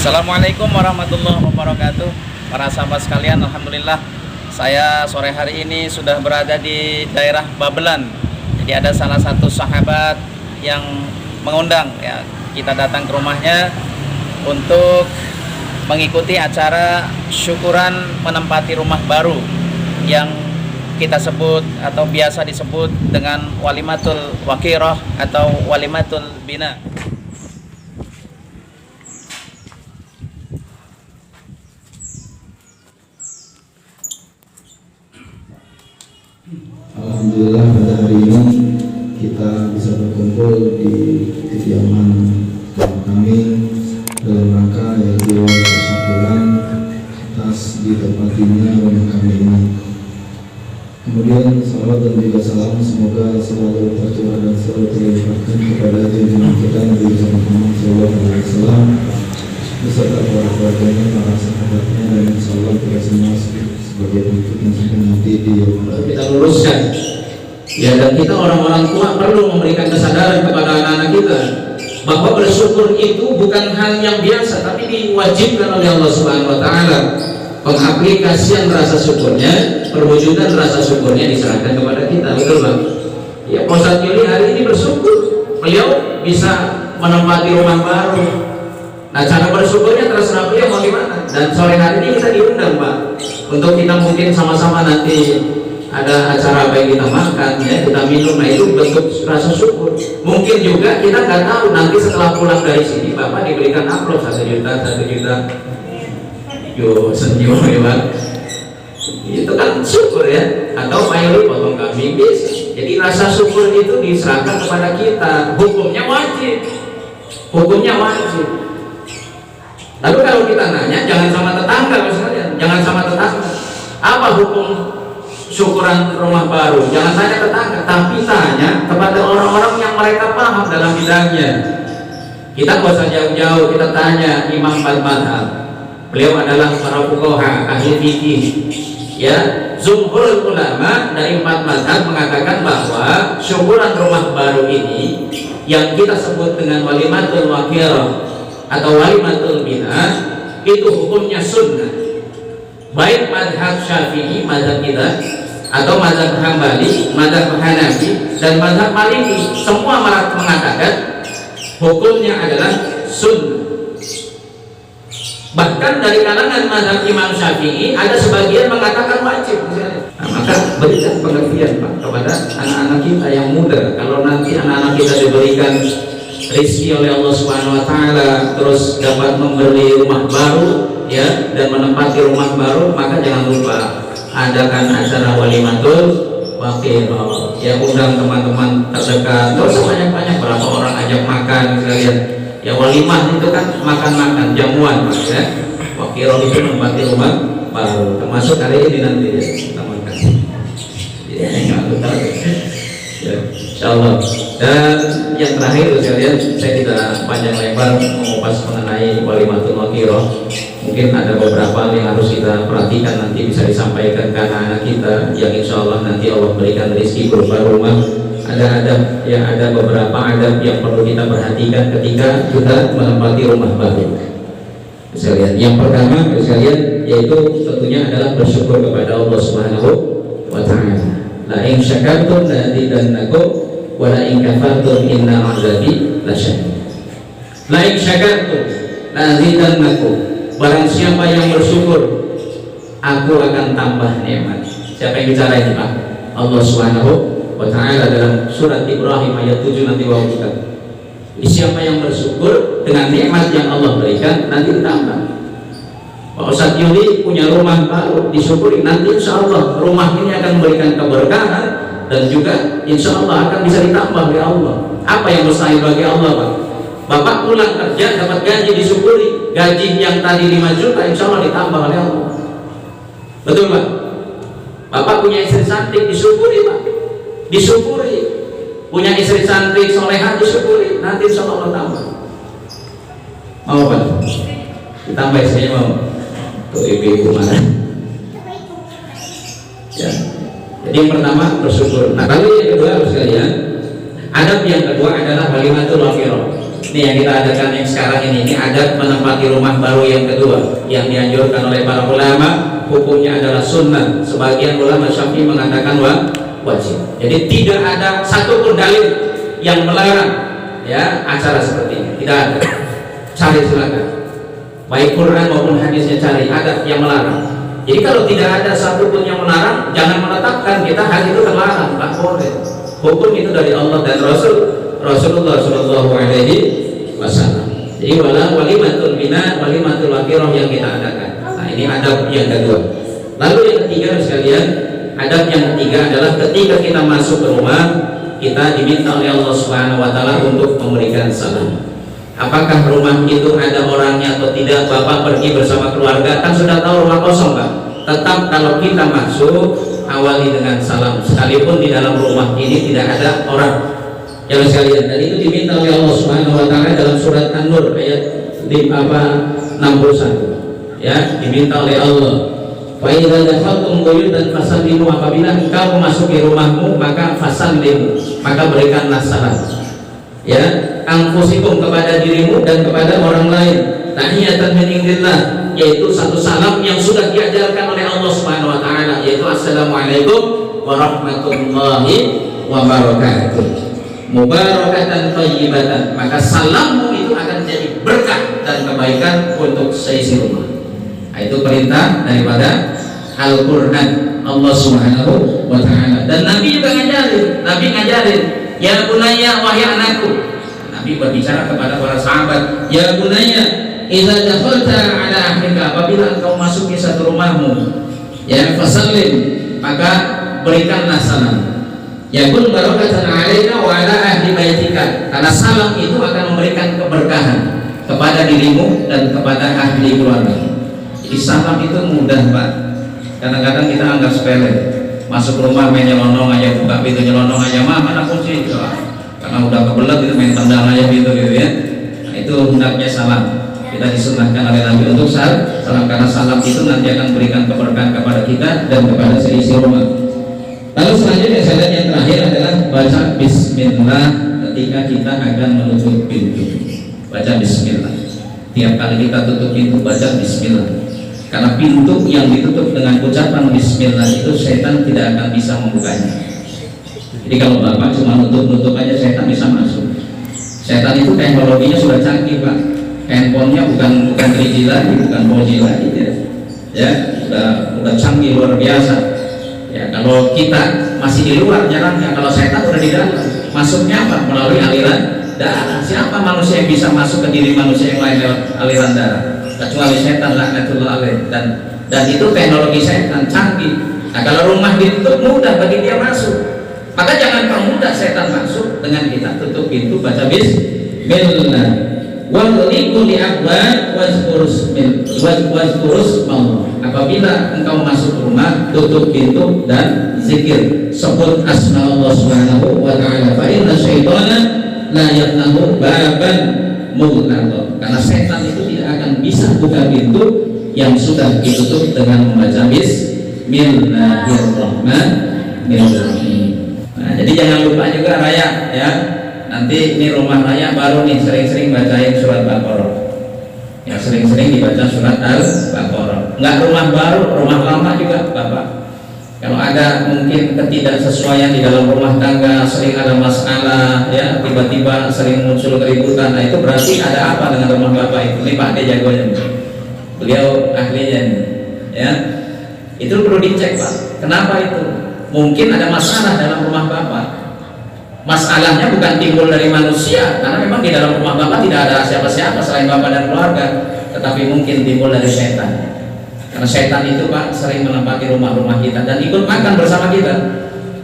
Assalamualaikum warahmatullahi wabarakatuh. Para sahabat sekalian, alhamdulillah saya sore hari ini sudah berada di daerah Babelan. Jadi ada salah satu sahabat yang mengundang ya, kita datang ke rumahnya untuk mengikuti acara syukuran menempati rumah baru yang kita sebut atau biasa disebut dengan walimatul wakirah atau walimatul bina. Alhamdulillah pada hari ini kita bisa berkumpul di kediaman kami dalam rangka yaitu syukuran atas ditempatinya rumah kami ini. Kemudian salawat dan juga salam semoga selalu tercurah dan selalu terlimpahkan kepada junjungan kita Nabi Muhammad SAW beserta para keluarganya, para sahabatnya, dan insyaallah kita semua sebagai pengikut yang sampai nanti di kita luruskan ya, dan kita orang-orang tua perlu memberikan kesadaran kepada anak-anak kita bahwa bersyukur itu bukan hal yang biasa, tapi diwajibkan oleh Allah Subhanahu wa Ta'ala. Pengaplikasian rasa syukurnya, perwujudan rasa syukurnya diserahkan kepada kita, betul Bang? Ya, Pak Ustadz Yuli hari ini bersyukur beliau bisa menempati rumah baru. Nah, cara bersyukurnya terserah beliau mau gimana. Dan sore hari ini kita diundang Pak, untuk kita mungkin sama-sama nanti ada acara apa yang kita makan ya, kita minum. Nah, itu bentuk rasa syukur. Mungkin juga kita nggak tahu nanti setelah pulang dari sini Bapak diberikan amplop 1 juta, 1 juta. Yo senyum ya Pak, itu kan syukur ya. Atau Pak Yuli potong kambing bisa. Jadi rasa syukur itu diserahkan kepada kita. Hukumnya wajib, hukumnya wajib. Lalu kalau kita nanya, jangan sama tetangga misalnya, jangan sama tetangga. Apa hukum syukuran rumah baru? Jangan tanya tetangga, tapi tanya kepada orang-orang yang mereka paham dalam bidangnya. Kita nggak usah jauh-jauh, kita tanya Imam Al-Madhab. Beliau adalah para fuqaha, ahli fikih. Ya, jumhur ulama dari 4 mazhab mengatakan bahwa syukuran rumah baru ini yang kita sebut dengan walimatul wakirah atau walimatul bina itu hukumnya sunnah. Baik mazhab Syafi'i, mazhab kita, atau mazhab Hambali, mazhab Hanafi, dan mazhab Maliki, semua mengatakan hukumnya adalah sunnah. Bahkan dari kalangan mazhab Imam Syafi'i ada sebagian mengatakan wajib misalnya. Nah, maka berikan pengertian Pak kepada anak-anak kita yang muda. Kalau nanti anak-anak kita diberikan rezeki oleh Allah Subhanahu wa Ta'ala, terus dapat membeli rumah baru ya, dan menempati rumah baru, maka jangan lupa adakan acara walimatul wakirah ya, undang teman-teman terdekat, terus banyak-banyak, berapa orang ajak makan sekalian ya. Walimah itu kan makan-makan jamuan Pak ya. Wakirah itu menempati rumah baru, termasuk hari ini nanti ya kita makan ya, ya, insyaallah. Dan yang terakhir sekalian, saya tidak panjang lebar mengupas mengenai walimatul wakirah. Mungkin ada beberapa yang harus kita perhatikan, nanti bisa disampaikan ke anak-anak kita yang insya Allah nanti Allah berikan rezeki berupa rumah. Ada adab ya, ada beberapa adab yang perlu kita perhatikan ketika kita menempati rumah baru sekalian. Yang pertama sekalian yaitu tentunya adalah bersyukur kepada Allah Subhanahu wa Ta'ala. La in syakartum la azidannakum wa la in kafartum inna 'adzabi lasyadid. La in syakartum la azidannakum, barang siapa yang bersyukur aku akan tambah nikmat. Siapa yang bicara ini Pak? Allah Subhanahu wa Ta'ala dalam surat Ibrahim ayat 7 nanti wau kita. Siapa yang bersyukur dengan nikmat yang Allah berikan nanti ditambah. Pak Ustadz Yuli punya rumah baru, disyukuri, nanti insya Allah rumah ini akan memberikan keberkahan dan juga insya Allah akan bisa ditambah oleh Allah. Apa yang mustahil bagi Allah Pak? Bapak pulang kerja dapat gaji, disyukuri, gaji yang tadi 5 juta insya Allah ditambah oleh Allah. Betul Pak? Bapak punya istri cantik, disyukuri Pak, disyukuri. Punya istri cantik soleha, disyukuri, nanti insya Allah tambah. Mau Pak? Ditambah istrinya mau? Tuh ibu-ibu mana? Ya. Jadi yang pertama bersyukur. Nah, kalau yang kedua sekalian, adab yang kedua adalah walimatul wakirah. Ini yang kita adakan yang sekarang ini adab menempati rumah baru yang kedua yang dianjurkan oleh para ulama. Hukumnya adalah sunnah. Sebagian ulama Syafi'i mengatakan wajib. Jadi tidak ada satupun dalil yang melarang ya acara seperti ini, tidak ada. Cari silakan, baik Quran maupun hadisnya cari, ada yang melarang. Jadi kalau tidak ada satupun yang melarang, jangan menetapkan kita hal itu terlarang, tak boleh. Hukum itu dari Allah dan Rasulullah Shallallahu Alaihi Wasallam. Jadi walimatul bina, walimatul akhirah yang kita adakan. Nah ini adab yang kedua. Lalu yang ketiga sekalian, adab yang ketiga adalah ketika kita masuk ke rumah, kita diminta oleh Allah Subhanahu wa taala untuk memberikan salam. Apakah rumah itu ada orangnya atau tidak? Bapak pergi bersama keluarga, kan sudah tahu rumah kosong, Pak. Tetap kalau kita masuk, awali dengan salam. Sekalipun di dalam rumah ini tidak ada orang. Ya sekalian, dan itu diminta oleh Allah Subhanahu wa taala dalam surat An-Nur ayat 61. Ya, diminta oleh Allah. Wa idza dakhaltum buyutan fasallimu, apabila engkau memasuki rumahmu maka fasallimu, maka berikanlah salam. Ya, anfusikum, kepada dirimu dan kepada orang lain. Tahiyatan min indillah, yaitu satu salam yang sudah diajarkan oleh Allah Subhanahu wa taala, yaitu assalamualaikum warahmatullahi wabarakatuh. Mubarakatan thayyibatan, maka salammu itu akan jadi berkah dan kebaikan untuk seisi rumah. Nah, itu perintah daripada Al-Quran Allah Subhanahu wa ta'ala. Dan Nabi juga ngajarin, ya bunayya, wahai anakku. Nabi berbicara kepada para sahabat, ya bunayya, idza dakhalta ala ahlika, apabila engkau masuk ke satu rumahmu, ya fasallim, maka berikanlah salam. Ya kun barakatan alaika wa ala ahli baitika, karena salam itu akan memberikan keberkahan kepada dirimu dan kepada ahli keluarga. Jadi salam itu mudah, Pak. Kadang-kadang kita anggap sepele. Masuk rumah main nyelonong aja, buka pintu nyelonong aja, mana kunci? Karena udah kebelet itu main tendang aja gitu ya. Nah, itu hendaknya salam. Kita disunahkan oleh Nabi untuk salam, karena salam itu nanti akan berikan keberkahan kepada kita dan kepada seisi rumah. Lalu selanjutnya saya yang terakhir adalah baca bismillah ketika kita akan menutup pintu. Baca bismillah. Tiap kali kita tutup pintu baca bismillah. Karena pintu yang ditutup dengan ucapan bismillah itu setan tidak akan bisa membukanya. Jadi kalau Bapak cuma nutup aja, setan bisa masuk. Setan itu teknologinya sudah canggih, Pak. Handphonenya bukan 3G lagi, bukan 4G lagi ya, udah canggih luar biasa. Ya, kalau kita masih di luar nyerangnya, kalau setan udah di dalam. Masuknya apa? Melalui aliran darah. Siapa manusia yang bisa masuk ke diri manusia yang lain lewat aliran darah? Kecuali setan, laknatullah alaih. Dan itu teknologi setan canggih. Nah, kalau rumah ditutup mudah bagi dia masuk. Maka jangan permudah setan masuk dengan kita tutup pintu, baca bismillah. Wa likulli abwab wazkurus Allah. Apabila engkau masuk rumah, tutup pintu dan zikir, sebut asma Allah Subhanahu wa taala. Fa inna syaitana la yaftahu baban mughlaqan. Karena setan itu tidak akan bisa buka pintu yang sudah ditutup dengan membaca bismillahirrahmanirrahim. Nah, jadi jangan lupa juga Raya ya. Nanti ini rumah Raya baru nih, sering-sering bacain surat Baqarah. Ya, sering-sering dibaca surat Al-Baqarah. Enggak rumah baru, rumah lama juga Bapak. Kalau ada mungkin ketidaksesuaian di dalam rumah tangga, sering ada masalah ya, tiba-tiba sering muncul keributan, nah itu berarti ada apa dengan rumah Bapak itu. Ini Pak De jagonya, beliau ahlinya ya. Itu perlu dicek, Pak. Kenapa itu? Mungkin ada masalah dalam rumah Bapak. Masalahnya bukan timbul dari manusia, karena memang di dalam rumah Bapak tidak ada siapa-siapa selain Bapak dan keluarga, tetapi mungkin timbul dari setan. Karena setan itu, Pak, sering menempati rumah-rumah kita dan ikut makan bersama kita.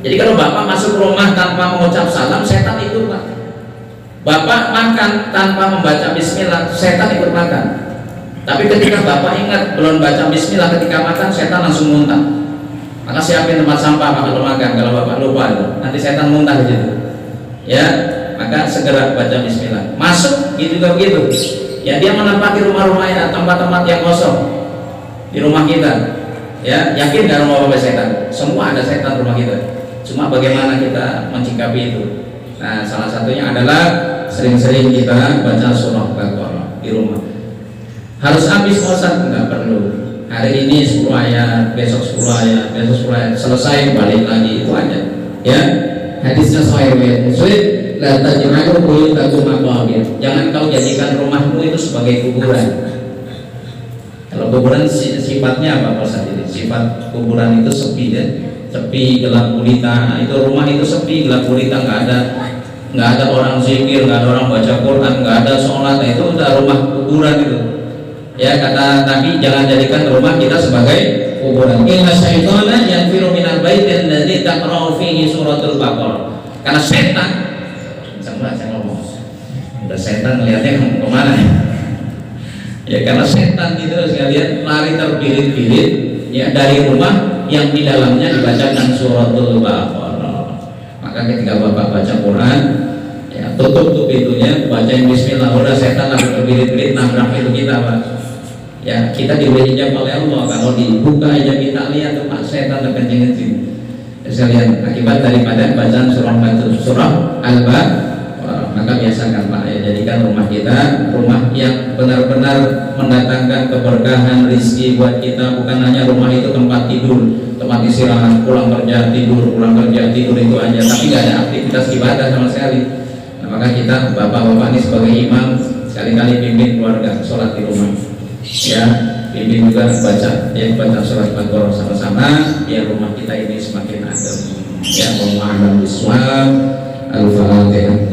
Jadi kalau Bapak masuk rumah tanpa mengucap salam, setan itu, Pak. Bapak makan tanpa membaca bismillah, setan ikut makan. Tapi ketika Bapak ingat belum baca bismillah ketika makan, setan langsung muntah. Maka siapin tempat sampah Pak kalau makan, kalau Bapak lupa itu, nanti setan muntah di situ. Ya, maka segera baca bismillah. Masuk gitu juga begitu. Ya, dia menempati rumah-rumahnya, tempat-tempat yang kosong di rumah kita. Ya, yakin gak rumah Bapak setan? Semua ada setan rumah kita. Cuma bagaimana kita mencikapi itu. Nah, salah satunya adalah sering-sering kita baca surah Baqarah di rumah. Harus habis Ustaz? Enggak perlu. Hari ini 10 ayat, besok 10 ayat, besok 10 ayat, selesai balik lagi, itu aja. Ya, hadisnya sahih Muslim, la taj'alu buyutakum maqabir. Jangan kau jadikan rumahmu itu sebagai kuburan. Kalau kuburan sifatnya apa Ustaz ini? Sifat kuburan itu sepi ya, sepi, gelap gulita. Itu rumah itu sepi, gelap gulita, nggak ada orang zikir, nggak ada orang baca Quran, nggak ada sholat. Itu udah rumah kuburan itu. Ya, kata Nabi, jangan jadikan rumah kita sebagai kuburan. Inna syaitana yanfiru minal baitin alladzi taqra'u fihi suratul Baqarah. Karena setan, sama saya ngomong, udah setan ngeliatnya kemana ya? Ya karena setan itu sekalian lari terbirit-birit ya dari rumah yang di dalamnya dibacakan suratul Baqarah. Maka ketika Bapak baca Quran, ya tutup pintunya, bacain Bismillah, udah setan lari terbirit-birit nabrak pintu kita, Pak. Ya kita diberi hijab oleh Allah. Kalau dibuka aja kita lihat tuh Pak, setan terkencing-kencing. Ya, sekalian akibat daripada bacaan surah Al-Baqarah, maka biasakan Pak ya, jadikan rumah kita rumah yang benar-benar mendatangkan keberkahan rizki buat kita. Bukan hanya rumah itu tempat tidur, tempat istirahat, pulang kerja tidur, pulang kerja tidur, itu aja, tapi nggak ada aktivitas ibadah sama sekali. Nah, maka kita bapak-bapak ini sebagai imam sekali-kali pimpin keluarga sholat di rumah. Ya, pimpin juga baca surat Baqarah sama-sama biar rumah kita ini semakin adem. Ya, mohon maaf Al-Fatihah.